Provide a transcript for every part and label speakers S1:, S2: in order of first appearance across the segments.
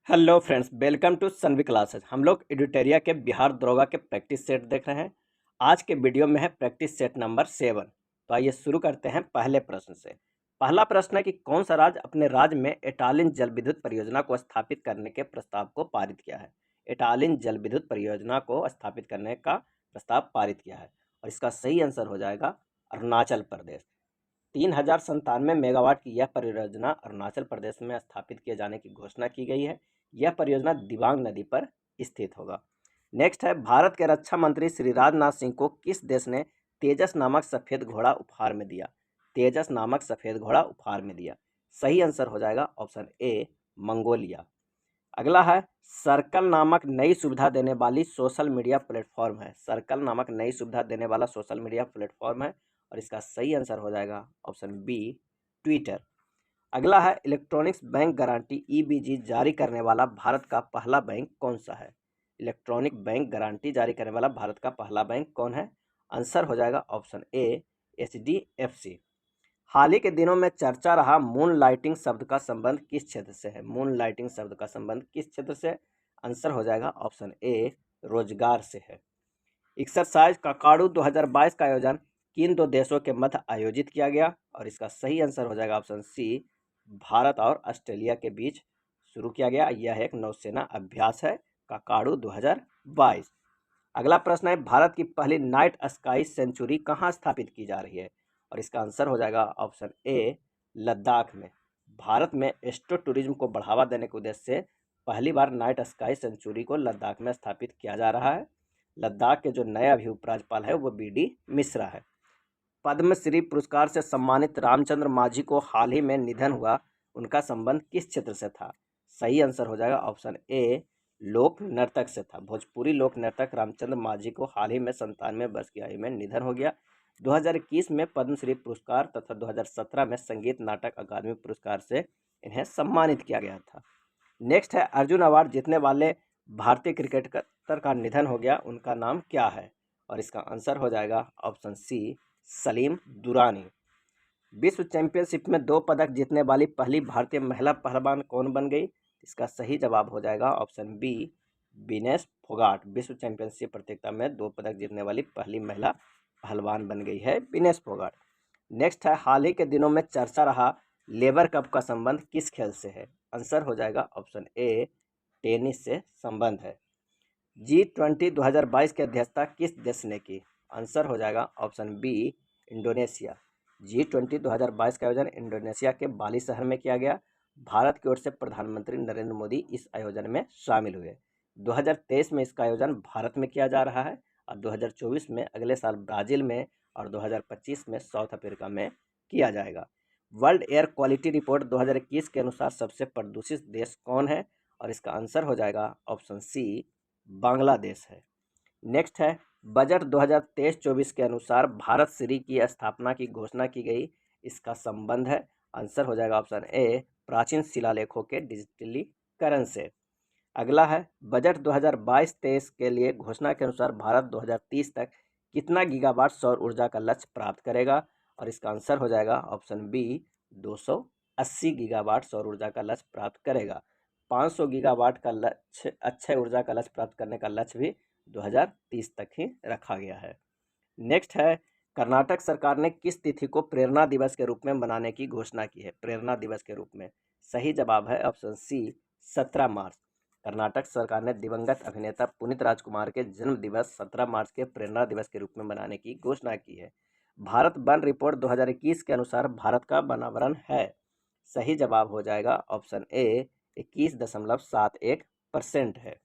S1: Hello friends, welcome to Sanvi classes. हम लोग एडिटोरिया के बिहार दरोगा के प्रैक्टिस सेट देख रहे हैं। आज के वीडियो में है प्रैक्टिस सेट नंबर 7। तो आइए शुरू करते हैं पहले प्रश्न से। पहला प्रश्न है कि कौन सा राज्य अपने राज्य में एटालिन जल विद्युत परियोजना को स्थापित करने के प्रस्ताव को पारित किया है। एटालिन जल विद्युत परियोजना को स्थापित करने का प्रस्ताव पारित किया है और इसका सही आंसर हो जाएगा अरुणाचल प्रदेश। 3097 मेगावाट की यह परियोजना अरुणाचल प्रदेश में स्थापित किए जाने की घोषणा की गई है। यह परियोजना दिबांग नदी पर स्थित होगा। नेक्स्ट है, भारत के रक्षा मंत्री श्री राजनाथ सिंह को किस देश ने तेजस नामक सफ़ेद घोड़ा उपहार में दिया। तेजस नामक सफ़ेद घोड़ा उपहार में दिया। सही आंसर हो जाएगा ऑप्शन ए, मंगोलिया। अगला है, सर्कल नामक नई सुविधा देने वाली सोशल मीडिया प्लेटफॉर्म है। सर्कल नामक नई सुविधा देने वाला सोशल मीडिया प्लेटफॉर्म है और इसका सही आंसर हो जाएगा ऑप्शन बी, ट्विटर। अगला है, इलेक्ट्रॉनिक्स बैंक गारंटी ईबीजी जारी करने वाला भारत का पहला बैंक कौन सा है। इलेक्ट्रॉनिक बैंक गारंटी जारी करने वाला भारत का पहला बैंक कौन है। आंसर हो जाएगा ऑप्शन ए, एचडीएफसी। हाल ही के दिनों में चर्चा रहा मून लाइटिंग शब्द का संबंध किस क्षेत्र से है। मून लाइटिंग शब्द का संबंध किस क्षेत्र से। आंसर हो जाएगा ऑप्शन ए, रोजगार से है। एक्सरसाइज काकाडू 2022 का आयोजन किन दो देशों के मध्य आयोजित किया गया और इसका सही आंसर हो जाएगा ऑप्शन सी, भारत और ऑस्ट्रेलिया के बीच शुरू किया गया। यह एक नौसेना अभ्यास है, काकाडू 2022। अगला प्रश्न है, भारत की पहली नाइट स्काई सेंचुरी कहाँ स्थापित की जा रही है और इसका आंसर हो जाएगा ऑप्शन ए, लद्दाख में। भारत में एस्ट्रो टूरिज्म को बढ़ावा देने के उद्देश्य से पहली बार नाइट स्काई सेंचुरी को लद्दाख में स्थापित किया जा रहा है। लद्दाख के जो नए अभी उपराज्यपाल है वो बी.डी. मिश्रा है। पद्मश्री पुरस्कार से सम्मानित रामचंद्र मांझी को हाल ही में निधन हुआ, उनका संबंध किस क्षेत्र से था। सही आंसर हो जाएगा ऑप्शन ए, लोक नर्तक से था। भोजपुरी लोक नर्तक रामचंद्र मांझी को हाल ही में 97 वर्ष की आयु में निधन हो गया। 2021 में पद्मश्री पुरस्कार तथा 2017 में संगीत नाटक अकादमी पुरस्कार से इन्हें सम्मानित किया गया था। नेक्स्ट है, अर्जुन अवार्ड जीतने वाले भारतीय क्रिकेटर का निधन हो गया, उनका नाम क्या है और इसका आंसर हो जाएगा ऑप्शन सी, सलीम दुरानी। विश्व चैंपियनशिप में 2 पदक जीतने वाली पहली भारतीय महिला पहलवान कौन बन गई। इसका सही जवाब हो जाएगा ऑप्शन बी, विनेश फोगाट। विश्व चैंपियनशिप प्रतियोगिता में 2 पदक जीतने वाली पहली महिला पहलवान बन गई है विनेश फोगाट। नेक्स्ट है, हाल ही के दिनों में चर्चा रहा लेबर कप का संबंध किस खेल से है। आंसर हो जाएगा ऑप्शन ए, टेनिस से संबंध है। G20 2022 की अध्यक्षता किस देश ने की। आंसर हो जाएगा ऑप्शन बी, इंडोनेशिया। G20 2022 का आयोजन इंडोनेशिया के बाली शहर में किया गया। भारत की ओर से प्रधानमंत्री नरेंद्र मोदी इस आयोजन में शामिल हुए। 2023 में इसका आयोजन भारत में किया जा रहा है और 2024 में अगले साल ब्राज़ील में और 2025 में साउथ अफ्रीका में किया जाएगा। वर्ल्ड एयर क्वालिटी रिपोर्ट 2021 के अनुसार सबसे प्रदूषित देश कौन है और इसका आंसर हो जाएगा ऑप्शन सी, बांग्लादेश है। नेक्स्ट है, बजट 2023-24 के अनुसार भारत श्री की स्थापना की घोषणा की गई, इसका संबंध है। आंसर हो जाएगा ऑप्शन ए, प्राचीन शिलालेखों के डिजिटलीकरण से। अगला है, बजट 2022-23 के लिए घोषणा के अनुसार भारत 2030 तक कितना गीगावाट सौर ऊर्जा का लक्ष्य प्राप्त करेगा और इसका आंसर हो जाएगा ऑप्शन बी, 280 गीगावाट सौर ऊर्जा का लक्ष्य प्राप्त करेगा। 500 गीगावाट का लक्ष्य, अक्षय ऊर्जा का लक्ष्य प्राप्त करने का लक्ष्य भी 2030 तक ही रखा गया है। नेक्स्ट है, कर्नाटक सरकार ने किस तिथि को प्रेरणा दिवस के रूप में मनाने की घोषणा की है। प्रेरणा दिवस के रूप में सही जवाब है ऑप्शन सी, 17 मार्च। कर्नाटक सरकार ने दिवंगत अभिनेता पुनीत राजकुमार के जन्म दिवस 17 मार्च के प्रेरणा दिवस के रूप में मनाने की घोषणा की है। भारत वन रिपोर्ट 2021 के अनुसार भारत का वनावरण है। सही जवाब हो जाएगा ऑप्शन ए, 21.71% है।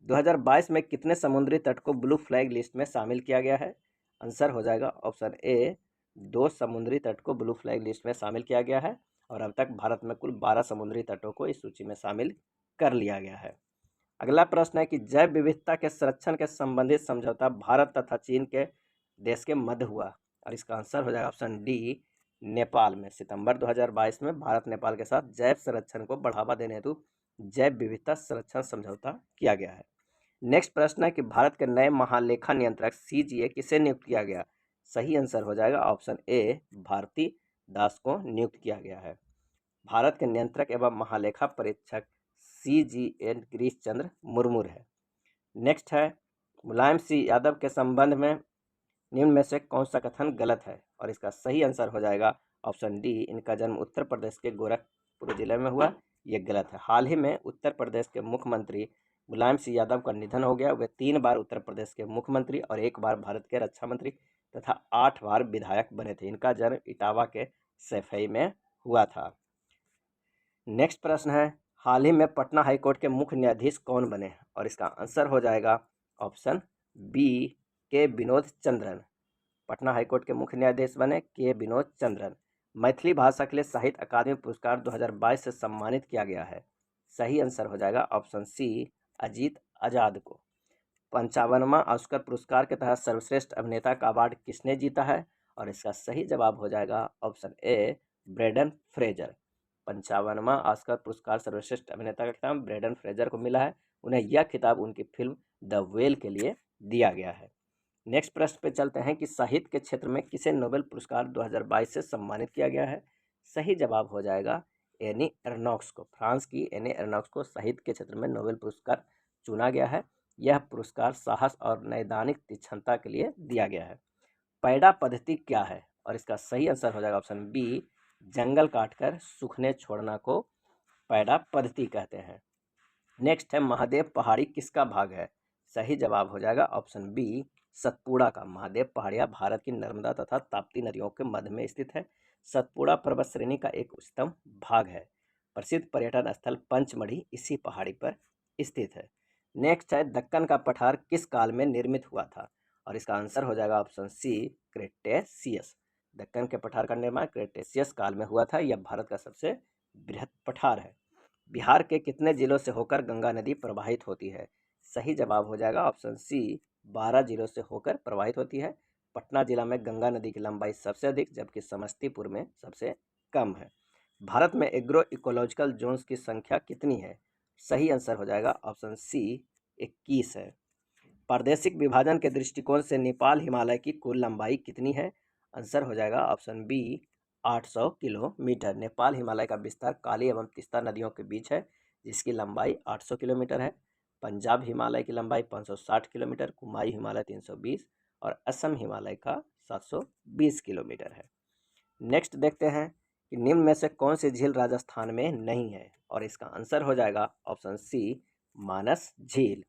S1: 2022 में कितने समुद्री तट को ब्लू फ्लैग लिस्ट में शामिल किया गया है। आंसर हो जाएगा ऑप्शन ए, 2 समुद्री तट को ब्लू फ्लैग लिस्ट में शामिल किया गया है और अब तक भारत में कुल 12 समुद्री तटों को इस सूची में शामिल कर लिया गया है। अगला प्रश्न है कि जैव विविधता के संरक्षण के संबंधित समझौता भारत तथा चीन के देश के मध्य हुआ और इसका आंसर हो जाएगा ऑप्शन डी, नेपाल में। सितंबर 2022 में भारत नेपाल के साथ जैव संरक्षण को बढ़ावा देने हेतु जैव विविधता संरक्षण समझौता किया गया है। नेक्स्ट प्रश्न है कि भारत के नए महालेखा नियंत्रक CGA किसे नियुक्त किया गया। सही आंसर हो जाएगा ऑप्शन ए, भारती दास को नियुक्त किया गया है। भारत के नियंत्रक एवं महालेखा परीक्षक CGN गिरीश चंद्र मुर्मू है। नेक्स्ट है, मुलायम सिंह यादव के संबंध में निम्न में से कौन सा कथन गलत है, और इसका सही आंसर हो जाएगा ऑप्शन डी, इनका जन्म उत्तर प्रदेश के गोरखपुर जिले में हुआ। ये गलत है। हाल ही में उत्तर प्रदेश के मुख्यमंत्री मुलायम सिंह यादव का निधन हो गया। वे 3 बार उत्तर प्रदेश के मुख्यमंत्री और 1 बार भारत के रक्षा मंत्री तथा 8 बार विधायक बने थे। इनका जन्म इटावा के सैफई में हुआ था। नेक्स्ट प्रश्न है, हाल ही में पटना हाईकोर्ट के मुख्य न्यायाधीश कौन बने, और इसका आंसर हो जाएगा ऑप्शन बी, के विनोद चंद्रन। पटना हाईकोर्ट के मुख्य न्यायाधीश बने के विनोद चंद्रन। मैथिली भाषा के लिए साहित्य अकादमी पुरस्कार 2022 से सम्मानित किया गया है। सही आंसर हो जाएगा ऑप्शन सी, अजीत आजाद को। 55वां ऑस्कर पुरस्कार के तहत सर्वश्रेष्ठ अभिनेता का अवार्ड किसने जीता है, और इसका सही जवाब हो जाएगा ऑप्शन ए, ब्रेंडन फ्रेजर। 55वां ऑस्कर पुरस्कार सर्वश्रेष्ठ अभिनेता का खिताब ब्रेंडन फ्रेजर को मिला है। उन्हें यह खिताब उनकी फिल्म द वेल के लिए दिया गया है। नेक्स्ट प्रश्न पे चलते हैं कि साहित्य के क्षेत्र में किसे नोबेल पुरस्कार 2022 से सम्मानित किया गया है। सही जवाब हो जाएगा एनी एर्नॉक्स को। फ्रांस की एनी एर्नॉक्स को साहित्य के क्षेत्र में नोबेल पुरस्कार चुना गया है। यह पुरस्कार साहस और नैदानिक तीक्ष्णता के लिए दिया गया है। पैडा पद्धति क्या है, और इसका सही आंसर हो जाएगा ऑप्शन बी, जंगल काटकर सूखने छोड़ना को पैडा पद्धति कहते हैं। नेक्स्ट है, महादेव पहाड़ी किसका भाग है। सही जवाब हो जाएगा ऑप्शन बी, सतपुड़ा का। महादेव पहाड़ियाँ भारत की नर्मदा तथा ताप्ती नदियों के मध्य में स्थित है। सतपुड़ा पर्वत श्रेणी का एक उच्चतम भाग है। प्रसिद्ध पर्यटन स्थल पंचमढ़ी इसी पहाड़ी पर स्थित है। नेक्स्ट है, दक्कन का पठार किस काल में निर्मित हुआ था, और इसका आंसर हो जाएगा ऑप्शन सी, क्रेटेशियस। दक्कन के पठार का निर्माण क्रेटेशियस काल में हुआ था। यह भारत का सबसे बृहद पठार है। बिहार के कितने जिलों से होकर गंगा नदी प्रवाहित होती है। सही जवाब हो जाएगा ऑप्शन सी, 12 जिलों से होकर प्रवाहित होती है। पटना जिला में गंगा नदी की लंबाई सबसे अधिक, जबकि समस्तीपुर में सबसे कम है। भारत में एग्रो इकोलॉजिकल जोन्स की संख्या कितनी है। सही आंसर हो जाएगा ऑप्शन सी, 21 है। प्रादेशिक विभाजन के दृष्टिकोण से नेपाल हिमालय की कुल लंबाई कितनी है। आंसर हो जाएगा option B, 800 kilometre. Nepal Himalaya का विस्तार काली एवं तीस्ता नदियों के बीच है, जिसकी लंबाई 800 किलोमीटर है। पंजाब हिमालय की लंबाई 560 किलोमीटर, कुमायूं हिमालय 320 और असम हिमालय का 720 किलोमीटर है। नेक्स्ट देखते हैं कि निम्न में से कौन सी झील राजस्थान में नहीं है, और इसका आंसर हो जाएगा ऑप्शन सी, मानस झील।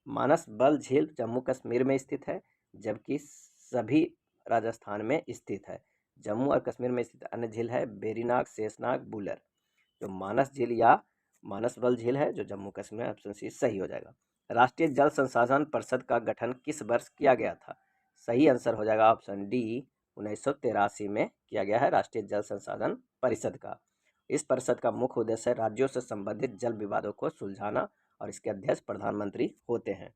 S1: मानस बल झील जम्मू कश्मीर में स्थित है, जबकि सभी राजस्थान में स्थित है। जम्मू और कश्मीर में स्थित अन्य झील है बेरीनाग, शेषनाग, बुलर। जो मानस झील या मानस बल झील है जो जम्मू कश्मीर में, ऑप्शन सी सही हो जाएगा। राष्ट्रीय जल संसाधन परिषद का गठन किस वर्ष किया गया था। सही आंसर हो जाएगा ऑप्शन डी, 1983 में किया गया है राष्ट्रीय जल संसाधन परिषद का। इस परिषद का मुख्य उद्देश्य राज्यों से संबंधित जल विवादों को सुलझाना, और इसके अध्यक्ष प्रधानमंत्री होते हैं।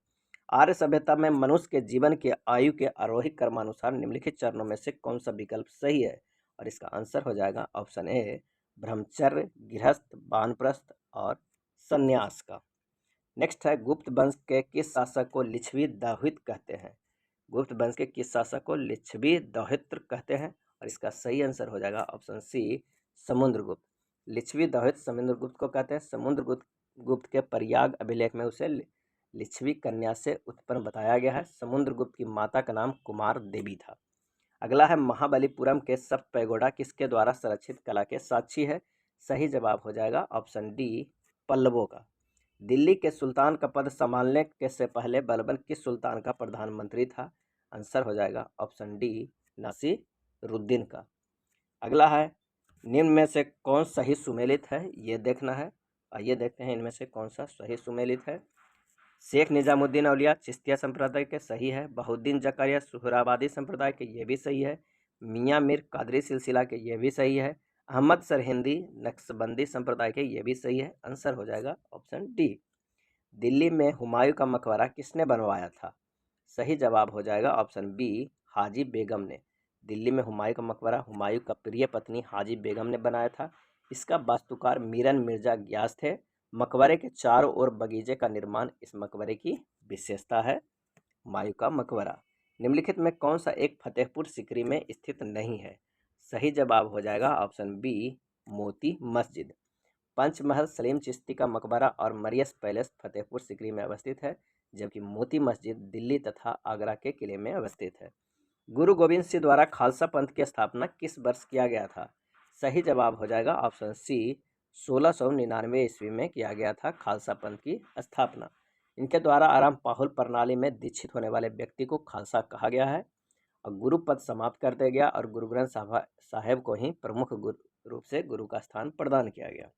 S1: आर्य सभ्यता में मनुष्य के जीवन के आयु के आरोही क्रमानुसार निम्नलिखित चरणों में से कौन सा विकल्प सही है, और इसका आंसर हो जाएगा ऑप्शन ए, ब्रह्मचर्य, गृहस्थ, वानप्रस्थ और संन्यास का। नेक्स्ट है, गुप्त वंश के किस शासक को लिच्छवी दाहित कहते हैं। गुप्त वंश के किस शासक को लिच्छवी दाहित्र कहते हैं, और इसका सही आंसर हो जाएगा ऑप्शन सी, समुद्रगुप्त। लिच्छवी दाहित समुद्रगुप्त को कहते हैं। समुद्रगुप्त के प्रयाग अभिलेख में उसे लिच्छवी कन्या से उत्पन्न बताया गया है। समुद्रगुप्त की माता का नाम कुमार देवी था। अगला है, महाबलीपुरम के सप्त पैगोडा किसके द्वारा संरक्षित कला के साक्षी है। सही जवाब हो जाएगा ऑप्शन डी, पल्लवों का। दिल्ली के सुल्तान का पद संभालने के से पहले बलबन किस सुल्तान का प्रधानमंत्री था। आंसर हो जाएगा ऑप्शन डी, नासिरुद्दीन का। अगला है, निम्न में से कौन सही सुमेलित है, ये देखना है। आइए देखते हैं इनमें से कौन सा सही सुमेलित है। शेख निजामुद्दीन औलिया चिश्तिया संप्रदाय के सही है। बहुद्दीन जकारिया सुहरावादी संप्रदाय के ये भी सही है। मियाँ मीर कादरी सिलसिला के ये भी सही है। अहमद सरहिंदी नक्शबंदी संप्रदाय के ये भी सही है। आंसर हो जाएगा ऑप्शन डी। दिल्ली में हुमायूं का मकबरा किसने बनवाया था। सही जवाब हो जाएगा ऑप्शन बी, हाजी बेगम ने। दिल्ली में हुमायूं का मकबरा हुमायूं का प्रिय पत्नी हाजी बेगम ने बनाया था। इसका वास्तुकार मीरन मिर्जा ग्यास थे। मकबरे के चारों ओर बगीचे का निर्माण इस मकबरे की विशेषता है। हुमायूं का मकबरा निम्नलिखित में कौन सा एक फतेहपुर सीकरी में स्थित नहीं है। सही जवाब हो जाएगा ऑप्शन बी, मोती मस्जिद। पंचमहल सलीम चिश्ती का मकबरा और मरियस पैलेस फतेहपुर सिकरी में अवस्थित है, जबकि मोती मस्जिद दिल्ली तथा आगरा के किले में अवस्थित है। गुरु गोविंद सिंह द्वारा खालसा पंथ की स्थापना किस वर्ष किया गया था? सही जवाब हो जाएगा ऑप्शन सी 1699 ईस्वी में किया गया था खालसा पंथ की स्थापना। इनके द्वारा आराम पाहुल प्रणाली में दीक्षित होने वाले व्यक्ति को खालसा कहा गया है और गुरु पद समाप्त कर दिया गया और गुरु ग्रंथ साहिब को ही प्रमुख रूप से गुरु का स्थान प्रदान किया गया।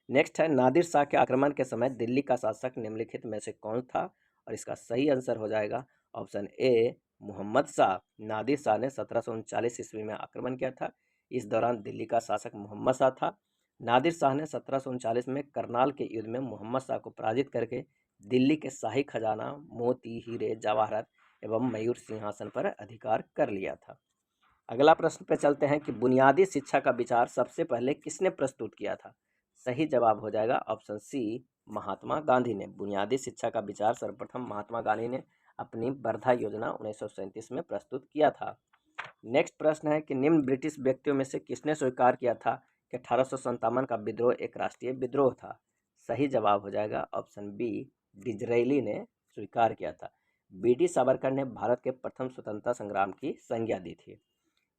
S1: नेक्स्ट है, नादिर शाह के आक्रमण के समय दिल्ली का शासक निम्नलिखित में से कौन था? और इसका सही आंसर हो जाएगा ऑप्शन ए मोहम्मद शाह। नादिर शाह ने 1739 ईस्वी में आक्रमण किया था। इस दौरान दिल्ली का शासक मोहम्मद शाह था। नादिर शाह ने 1739 में करनाल के युद्ध में मोहम्मद शाह को पराजित करके दिल्ली के शाही खजाना, मोती, हीरे, जवाहरात एवं मयूर सिंहासन पर अधिकार कर लिया था। अगला प्रश्न पे चलते हैं कि बुनियादी शिक्षा का विचार सबसे पहले किसने प्रस्तुत किया था? सही जवाब हो जाएगा ऑप्शन सी महात्मा गांधी ने। बुनियादी शिक्षा का विचार सर्वप्रथम महात्मा गांधी ने अपनी वर्धा योजना 1937 में प्रस्तुत किया था। नेक्स्ट प्रश्न है कि निम्न ब्रिटिश व्यक्तियों में से किसने स्वीकार किया था कि 1857 का विद्रोह एक राष्ट्रीय विद्रोह था? सही जवाब हो जाएगा ऑप्शन बी डिजरेली ने स्वीकार किया था। बी.डी. सावरकर ने भारत के प्रथम स्वतंत्रता संग्राम की संज्ञा दी थी।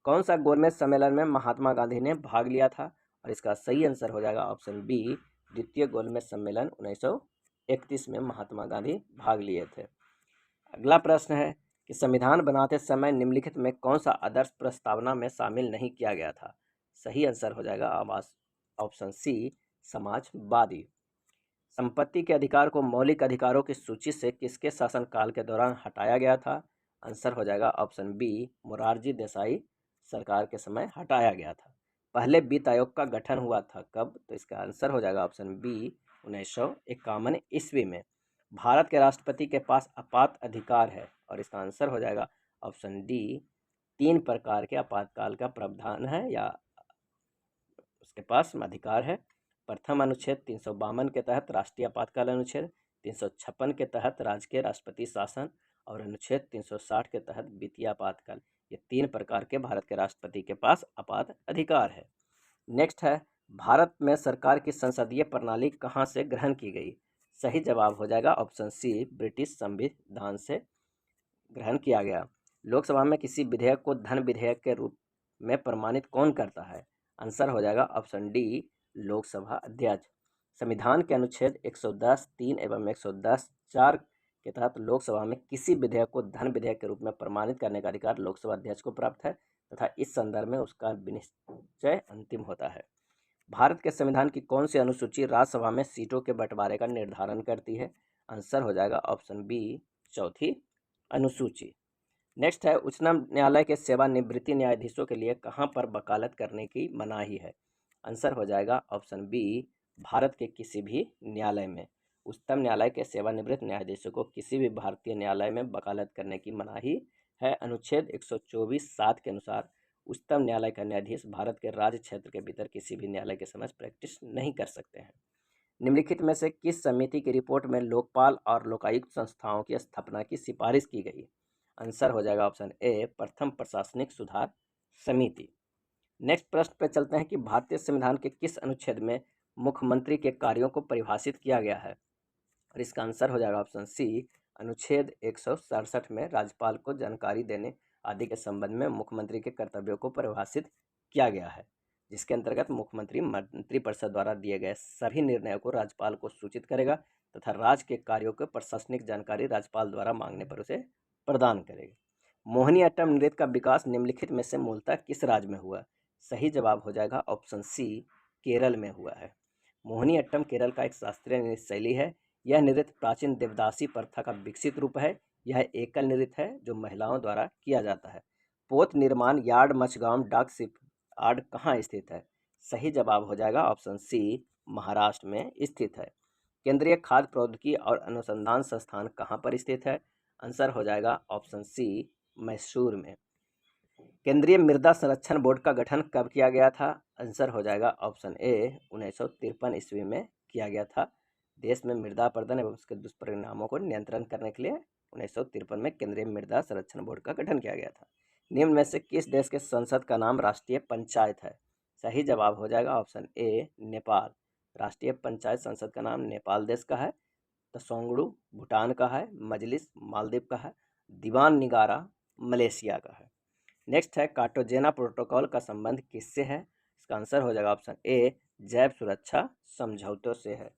S1: कौन सा गोलमेज सम्मेलन में महात्मा गांधी ने भाग लिया था? और इसका सही आंसर हो जाएगा ऑप्शन बी द्वितीय गोलमेज सम्मेलन 1931 में महात्मा गांधी भाग लिए थे। अगला प्रश्न है कि संविधान बनाते समय निम्नलिखित में कौन सा आदर्श प्रस्तावना में शामिल नहीं किया गया था? सही आंसर हो जाएगा ऑप्शन सी समाजवादी। संपत्ति के अधिकार को मौलिक अधिकारों की सूची से किसके शासनकाल के दौरान हटाया गया था? आंसर हो जाएगा ऑप्शन बी मोरारजी देसाई सरकार के समय हटाया गया था। पहले वित्त आयोग का गठन हुआ था कब? तो इसका आंसर हो जाएगा ऑप्शन बी 1951 ईस्वी में। भारत के राष्ट्रपति के पास आपात अधिकार है और इसका आंसर हो जाएगा ऑप्शन डी 3 प्रकार के आपातकाल का प्रावधान है या उसके पास अधिकार है। प्रथम अनुच्छेद 352 के तहत राष्ट्रीय आपातकाल अनुच्छेद, 356 के तहत राजकीय राष्ट्रपति शासन और अनुच्छेद 360 के तहत वित्तीय आपातकाल। ये 3 प्रकार के भारत के राष्ट्रपति के पास आपात अधिकार है। नेक्स्ट है, भारत में सरकार की संसदीय प्रणाली कहाँ से ग्रहण की गई? सही जवाब हो जाएगा ऑप्शन सी ब्रिटिश संविधान से ग्रहण किया गया। लोकसभा में किसी विधेयक को धन विधेयक के रूप में प्रमाणित कौन करता है? आंसर हो जाएगा ऑप्शन डी लोकसभा अध्यक्ष। संविधान के अनुच्छेद 110(3) एवं 110(4) के तहत लोकसभा में किसी विधेयक को धन विधेयक के रूप में प्रमाणित करने का अधिकार लोकसभा अध्यक्ष को प्राप्त है तथा इस संदर्भ में उसका विनिश्चय अंतिम होता है। भारत के संविधान की कौन सी अनुसूची राज्यसभा में सीटों के बंटवारे का निर्धारण करती है? आंसर हो जाएगा ऑप्शन बी चौथी अनुसूची। नेक्स्ट है, उच्चतम न्यायालय के सेवानिवृत्ति न्यायाधीशों के लिए कहाँ पर वकालत करने की मनाही है? आंसर हो जाएगा ऑप्शन बी भारत के किसी भी न्यायालय में। उच्चतम न्यायालय के सेवानिवृत्त न्यायाधीशों को किसी भी भारतीय न्यायालय में वकालत करने की मनाही है। अनुच्छेद 124(7) के अनुसार उच्चतम न्यायालय का न्यायाधीश भारत के राज्य क्षेत्र के भीतर किसी भी न्यायालय के समक्ष प्रैक्टिस नहीं कर सकते हैं। निम्नलिखित में से किस समिति की रिपोर्ट में लोकपाल और लोकायुक्त संस्थाओं की स्थापना की सिफारिश की गई? आंसर हो जाएगा ऑप्शन ए प्रथम प्रशासनिक सुधार समिति। नेक्स्ट प्रश्न पे चलते हैं कि भारतीय संविधान के किस अनुच्छेद में मुख्यमंत्री के कार्यों को परिभाषित किया गया है? और इसका आंसर हो जाएगा ऑप्शन सी अनुच्छेद 167 में राज्यपाल को जानकारी देने आदि के संबंध में मुख्यमंत्री के कर्तव्यों को परिभाषित किया गया है, जिसके अंतर्गत मुख्यमंत्री मंत्रिपरिषद द्वारा दिए गए सभी निर्णयों को राज्यपाल को सूचित करेगा तथा राज्य के कार्यों को प्रशासनिक जानकारी राज्यपाल द्वारा मांगने पर उसे प्रदान करेगा। मोहिनीअट्टम नृत्य का विकास निम्नलिखित में से मूलतः किस राज्य में हुआ? सही जवाब हो जाएगा ऑप्शन सी केरल में हुआ है। मोहिनीअट्टम केरल का एक शास्त्रीय नृत्य शैली है। यह नृत्य प्राचीन देवदासी प्रथा का विकसित रूप है। यह एकल नृत्य है जो महिलाओं द्वारा किया जाता है। पोत निर्माण यार्ड मचगांव डाक शिपयार्ड कहाँ स्थित है? सही जवाब हो जाएगा ऑप्शन सी महाराष्ट्र में स्थित है। केंद्रीय खाद्य प्रौद्योगिकी और अनुसंधान संस्थान कहाँ पर स्थित है? आंसर हो जाएगा ऑप्शन सी मैसूर में। केंद्रीय मृदा संरक्षण बोर्ड का गठन कब किया गया था? आंसर हो जाएगा ऑप्शन ए 1953 ईस्वी में किया गया था। देश में मृदा अपरदन एवं उसके दुष्परिणामों को नियंत्रण करने के लिए 1953 में केंद्रीय मृदा संरक्षण बोर्ड का गठन किया गया था। निम्न में से किस देश के संसद का नाम राष्ट्रीय पंचायत है? सही जवाब हो जाएगा ऑप्शन ए नेपाल। राष्ट्रीय पंचायत संसद का नाम नेपाल देश का है, त्सोंगडू भूटान का है, मजलिस मालदीव का है, दीवान निगारा मलेशिया का है। नेक्स्ट है कार्टाजेना प्रोटोकॉल का संबंध किससे है? इसका आंसर हो जाएगा ऑप्शन ए जैव सुरक्षा समझौतों से है।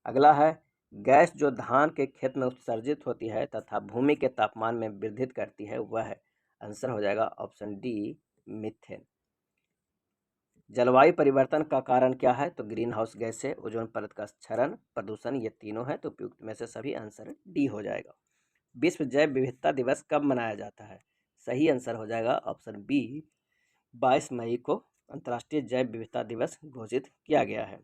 S1: अगला है गैस जो धान के खेत में उत्सर्जित होती है तथा भूमि के तापमान में वृद्धि करती है वह है, आंसर हो जाएगा ऑप्शन डी मीथेन। जलवायु परिवर्तन का कारण क्या है? तो ग्रीन हाउस गैस से, ओजोन परत का क्षरण, प्रदूषण, ये तीनों है, तो उपयुक्त में से सभी आंसर डी हो जाएगा। विश्व जैव विविधता दिवस कब मनाया जाता है? सही आंसर हो जाएगा ऑप्शन बी 22 मई को अंतर्राष्ट्रीय जैव विविधता दिवस घोषित किया गया है।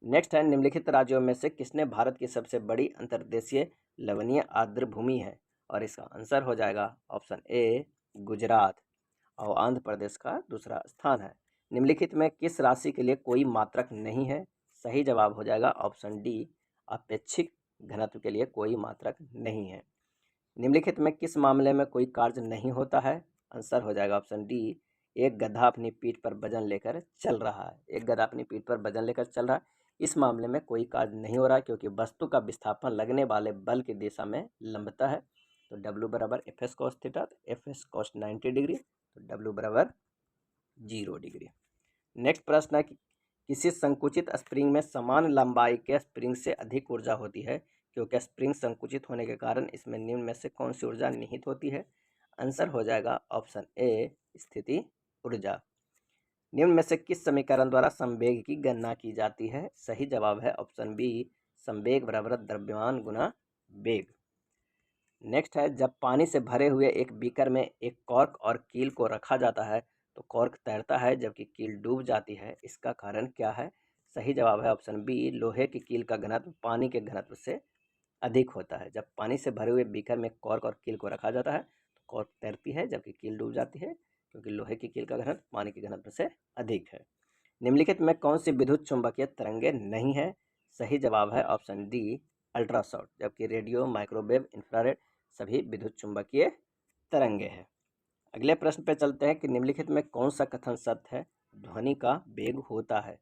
S1: नेक्स्ट है निम्नलिखित राज्यों में से किसने भारत की सबसे बड़ी अंतर्देशीय लवणीय आर्द्र भूमि है? और इसका आंसर हो जाएगा ऑप्शन ए गुजरात, और आंध्र प्रदेश का दूसरा स्थान है। निम्नलिखित में किस राशि के लिए कोई मात्रक नहीं है? सही जवाब हो जाएगा ऑप्शन डी अपेक्षिक घनत्व के लिए कोई मात्रक नहीं है। निम्नलिखित में किस मामले में कोई कार्य नहीं होता है? आंसर हो जाएगा ऑप्शन डी एक गधा अपनी पीठ पर वजन लेकर चल रहा है। एक गधा अपनी पीठ पर वजन लेकर चल रहा है, इस मामले में कोई कार्य नहीं हो रहा है क्योंकि वस्तु का विस्थापन लगने वाले बल की दिशा में लंबता है। तो W बराबर F S cos theta, F S cos 90 degree, तो W बराबर 0 डिग्री। नेक्स्ट प्रश्न है कि किसी संकुचित स्प्रिंग में समान लंबाई के स्प्रिंग से अधिक ऊर्जा होती है क्योंकि स्प्रिंग संकुचित होने के कारण इसमें निम्न में से कौन सी ऊर्जा निहित होती है? आंसर हो जाएगा ऑप्शन ए स्थिति ऊर्जा। निम्न में से किस समीकरण द्वारा संवेग की गणना की जाती है? सही जवाब है ऑप्शन बी संवेग बराबर द्रव्यमान गुना वेग। नेक्स्ट है जब पानी से भरे हुए एक बीकर में एक कॉर्क और कील को रखा जाता है तो कॉर्क तैरता है जबकि कील डूब जाती है, इसका कारण क्या है? सही जवाब है ऑप्शन बी लोहे की कील का घनत्व पानी के घनत्व से अधिक होता है। जब पानी से भरे हुए बीकर में कॉर्क और कील को रखा जाता है तो कॉर्क तैरती है जबकि कील डूब जाती है क्योंकि लोहे की कील का घनत्व पानी के घनत्व से अधिक है। निम्नलिखित में कौन सी विद्युत चुंबकीय तरंगे नहीं है? सही जवाब है ऑप्शन डी अल्ट्रासाउंड, जबकि रेडियो, माइक्रोवेव, इंफ्रारेड सभी विद्युत चुंबकीय तरंगे हैं। अगले प्रश्न पे चलते हैं कि निम्नलिखित में कौन सा कथन सत्य है? ध्वनि का वेग होता है।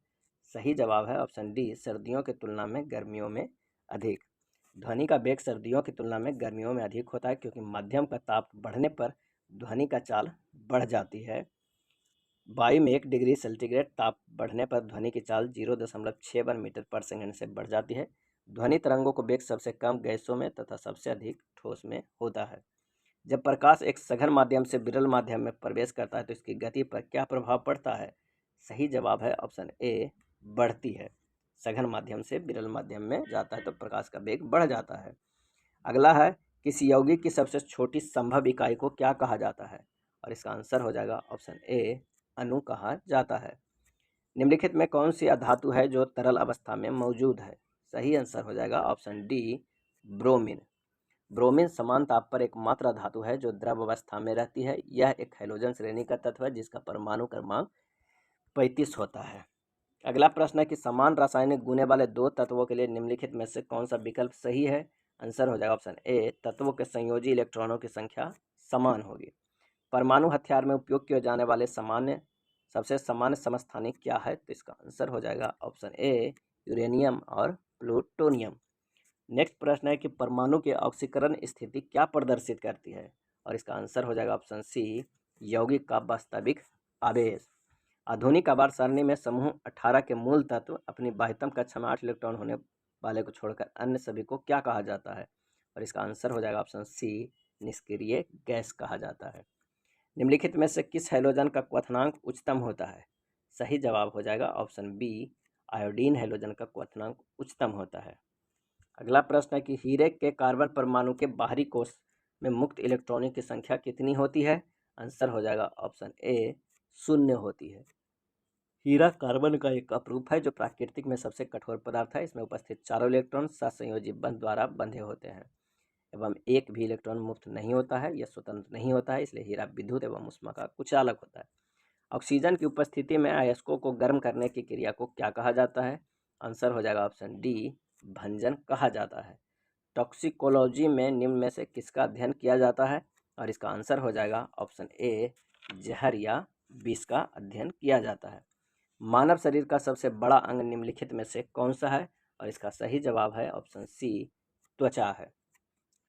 S1: सही जवाब है ऑप्शन डी सर्दियों की तुलना में गर्मियों में अधिक। ध्वनि का वेग सर्दियों की तुलना में गर्मियों में अधिक होता है क्योंकि माध्यम का ताप बढ़ने पर ध्वनि का चाल बढ़ जाती है। वायु में 1 डिग्री सेंटीग्रेड ताप बढ़ने पर ध्वनि की चाल 0.61 मीटर पर सेकंड से बढ़ जाती है। ध्वनि तरंगों को वेग सबसे कम गैसों में तथा सबसे अधिक ठोस में होता है। जब प्रकाश एक सघन माध्यम से विरल माध्यम में प्रवेश करता है तो इसकी गति पर क्या प्रभाव पड़ता है? सही जवाब है ऑप्शन ए बढ़ती है। सघन माध्यम से विरल माध्यम में जाता है तो प्रकाश का वेग बढ़ जाता है। अगला है किसी यौगिक की सबसे छोटी संभव इकाई को क्या कहा जाता है? और इसका आंसर हो जाएगा ऑप्शन ए अणु कहा जाता है। निम्नलिखित में कौन सी धातु है जो तरल अवस्था में मौजूद है? सही आंसर हो जाएगा ऑप्शन डी ब्रोमीन। ब्रोमीन समान ताप पर एकमात्र धातु है जो द्रव अवस्था में रहती है। यह एक हैलोजन श्रेणी का तत्व है जिसका परमाणु क्रमांक 35 होता है। अगला प्रश्न है कि समान रासायनिक गुण वाले दो तत्वों के लिए निम्नलिखित में से कौन सा विकल्प सही है? आंसर हो जाएगा ऑप्शन ए तत्वों के संयोजी इलेक्ट्रॉनों की संख्या समान होगी। परमाणु हथियार में उपयोग किए जाने वाले सबसे सामान्य समस्थानिक क्या है? तो इसका आंसर हो जाएगा ऑप्शन ए यूरेनियम और प्लूटोनियम। नेक्स्ट प्रश्न है कि परमाणु की ऑक्सीकरण स्थिति क्या प्रदर्शित करती है? और इसका आंसर हो जाएगा ऑप्शन सी यौगिक का वास्तविक आवेश। आधुनिक आवर्त सारणी में समूह 18 के मूल तत्व अपनी बाह्यतम कक्षा में 8 इलेक्ट्रॉन होने वाले को छोड़कर अन्य सभी को क्या कहा जाता है? और इसका आंसर हो जाएगा ऑप्शन सी निष्क्रिय गैस कहा जाता है। निम्नलिखित में से किस हैलोजन का क्वथनांक उच्चतम होता है? सही जवाब हो जाएगा ऑप्शन बी आयोडीन हैलोजन का क्वथनांक उच्चतम होता है। अगला प्रश्न है कि हीरे के कार्बन परमाणु के बाहरी कोश में मुक्त इलेक्ट्रॉनों की संख्या कितनी होती है? आंसर हो जाएगा ऑप्शन ए 0 होती है। हीरा कार्बन का एक अपरूप है जो प्राकृतिक में सबसे कठोर पदार्थ है। इसमें उपस्थित चारों इलेक्ट्रॉन सहसंयोजी बंध द्वारा बंधे होते हैं एवं एक भी इलेक्ट्रॉन मुक्त नहीं होता है, यह स्वतंत्र नहीं होता है, इसलिए हीरा विद्युत एवं ऊष्मा का कुचालक होता है। ऑक्सीजन की उपस्थिति में अयस्कों को गर्म करने की क्रिया को क्या कहा जाता है? आंसर हो जाएगा ऑप्शन डी भंजन कहा जाता है। टॉक्सिकोलॉजी में निम्न में से किसका अध्ययन किया जाता है? और इसका आंसर हो जाएगा ऑप्शन ए जहर या विष का अध्ययन किया जाता है। मानव शरीर का सबसे बड़ा अंग निम्नलिखित में से कौन सा है? और इसका सही जवाब है ऑप्शन सी, त्वचा है।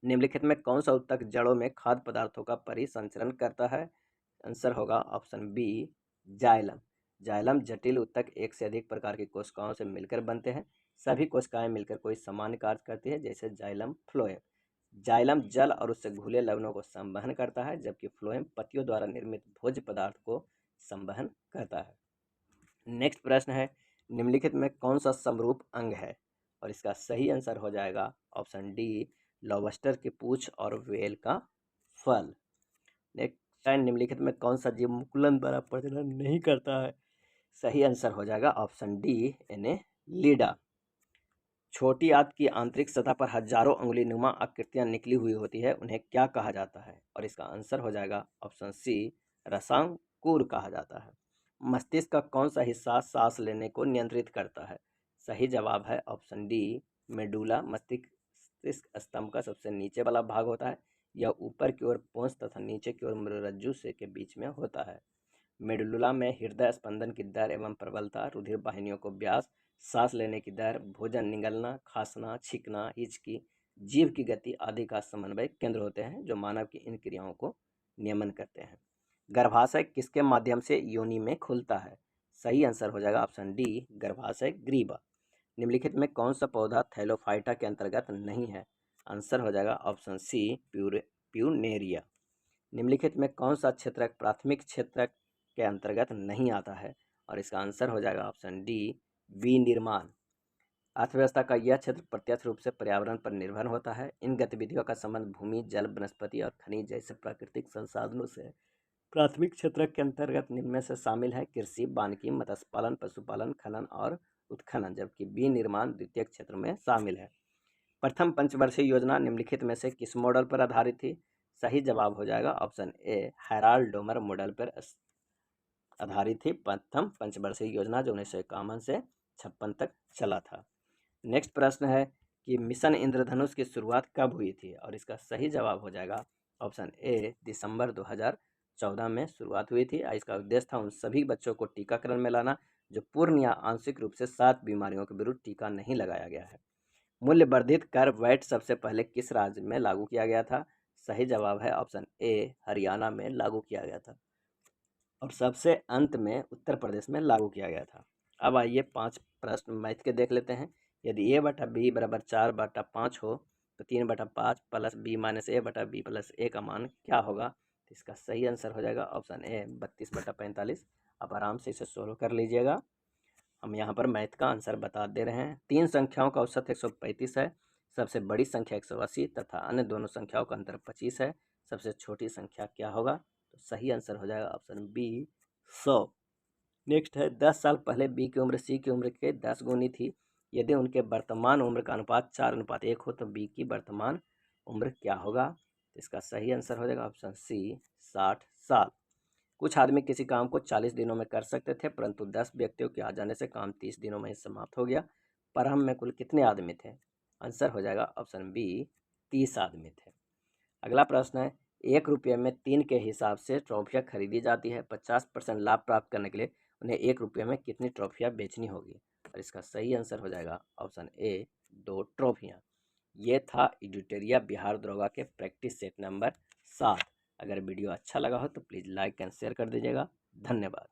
S1: निम्नलिखित में कौन सा ऊतक जड़ों में खाद्य पदार्थों का परिसंचरण करता है? आंसर होगा ऑप्शन बी, जाइलम। जाइलम जटिल ऊतक एक से अधिक प्रकार की कोशिकाओं से मिलकर बनते हैं। सभी कोशिकाएं मिलकर कोई सामान्य कार्य करती है, जैसे जाइलम फ्लोएम। जाइलम जल और उससे घुले लवणों को संवहन करता है, जबकि फ्लोएम पत्तियों द्वारा निर्मित भोज्य पदार्थ को संवहन करता है। नेक्स्ट प्रश्न है, निम्नलिखित में कौन सा समरूप अंग है? और इसका सही आंसर हो जाएगा ऑप्शन डी, लॉबस्टर की पूंछ और व्हेल का फल। नेक्स्ट है, निम्नलिखित में कौन सा जीव मुकुलन द्वारा प्रजनन नहीं करता है? सही आंसर हो जाएगा ऑप्शन डी, एनेलिडा। छोटी आंत की आंतरिक सतह पर हजारों अंगुली नुमा आकृतियां निकली हुई होती है, उन्हें क्या कहा जाता है? और इसका आंसर हो जाएगा ऑप्शन सी, रसांकुर कहा जाता है। मस्तिष्क का कौन सा हिस्सा सांस लेने को नियंत्रित करता है? सही जवाब है ऑप्शन डी, मेडुला। मस्तिष्क स्तंभ का सबसे नीचे वाला भाग होता है। यह ऊपर की ओर पोंछ तथा नीचे की ओर मृदुरज्जु से के बीच में होता है। मेडुला में हृदय स्पंदन की दर एवं प्रबलता, रुधिर वाहिनियों को व्यास, सांस लेने की दर, भोजन निगलना, खांसना, छींकना, हिचकी, जीभ की गति आदि का समन्वय केंद्र होते हैं, जो मानव की इन क्रियाओं को नियमन करते हैं। गर्भाशय किसके माध्यम से योनि में खुलता है? सही आंसर हो जाएगा ऑप्शन डी, गर्भाशय ग्रीवा। निम्नलिखित में कौन सा पौधा थैलोफाइटा के अंतर्गत नहीं है? आंसर हो जाएगा ऑप्शन सी, प्यूनेरिया। निम्नलिखित में कौन सा क्षेत्रक प्राथमिक क्षेत्रक के अंतर्गत नहीं आता है? और इसका आंसर हो जाएगा ऑप्शन डी, विनिर्माण। अर्थव्यवस्था का यह क्षेत्र प्रत्यक्ष रूप से पर्यावरण पर निर्भर होता है। इन गतिविधियों का संबंध भूमि, जल, वनस्पति और खनिज जैसे प्राकृतिक संसाधनों से है। प्राथमिक क्षेत्र के अंतर्गत निम्न में से शामिल है कृषि, वानिकी, मत्स्य पालन, पशुपालन, खनन और उत्खनन, जबकि विनिर्माण द्वितीय क्षेत्र में शामिल है। प्रथम पंचवर्षीय योजना निम्नलिखित में से किस मॉडल पर आधारित थी? सही जवाब हो जाएगा ऑप्शन ए, हैराल्ड डोमर मॉडल पर आधारित थी प्रथम पंचवर्षीय योजना, जो 1951 से 56 तक चला था। नेक्स्ट प्रश्न है कि मिशन इंद्रधनुष की शुरुआत कब हुई थी? और इसका सही जवाब हो जाएगा ऑप्शन ए, दिसंबर 2014 में शुरुआत हुई थी। इसका उद्देश्य था उन सभी बच्चों को टीकाकरण में लाना जो पूर्ण या आंशिक रूप से 7 बीमारियों के विरुद्ध टीका नहीं लगाया गया है। मूल्य वर्धित कर वैट सबसे पहले किस राज्य में लागू किया गया था? सही जवाब है ऑप्शन ए, हरियाणा में लागू किया गया था। और सबसे अंत में उत्तर प्रदेश में लागू किया गया था। अब आइए 5 प्रश्न मैथ के देख लेते हैं। यदि a बटा बी बराबर 4 बटा 5 हो तो 3 बटा 5 प्लस बी माइनस ए बटा बी प्लस ए का मान क्या होगा? तो इसका सही आंसर हो जाएगा ऑप्शन ए, 32 बटा 45। आप आराम से इसे सोल्व कर लीजिएगा। हम यहाँ पर मैथ का आंसर बता दे रहे हैं। 3 संख्याओं का औसत 135 है। सबसे बड़ी संख्या 180 तथा अन्य दोनों संख्याओं का अंतर 25 है। सबसे छोटी संख्या क्या होगा? तो सही आंसर हो जाएगा ऑप्शन बी, 100। नेक्स्ट है, 10 साल पहले बी की उम्र सी की उम्र के 10 गुनी थी। यदि उनके वर्तमान उम्र का अनुपात 4:1 हो तो बी की वर्तमान उम्र क्या होगा? तो इसका सही आंसर हो जाएगा ऑप्शन सी, 60 साल। कुछ आदमी किसी काम को 40 दिनों में कर सकते थे, परंतु 10 व्यक्तियों के आ जाने से काम 30 दिनों में ही समाप्त हो गया। परम में कुल कितने आदमी थे? आंसर हो जाएगा ऑप्शन बी, 30 आदमी थे। अगला प्रश्न है, 1 रुपये में 3 के हिसाब से ट्रॉफियाँ खरीदी जाती है। 50% लाभ प्राप्त करने के लिए उन्हें 1 रुपये में कितनी ट्रॉफियाँ बेचनी होगी? और इसका सही आंसर हो जाएगा ऑप्शन ए, 2 ट्रॉफियाँ। ये था एडिटोरिया बिहार दरोगा के प्रैक्टिस सेट नंबर 7। अगर वीडियो अच्छा लगा हो तो प्लीज़ लाइक एंड शेयर कर दीजिएगा। धन्यवाद।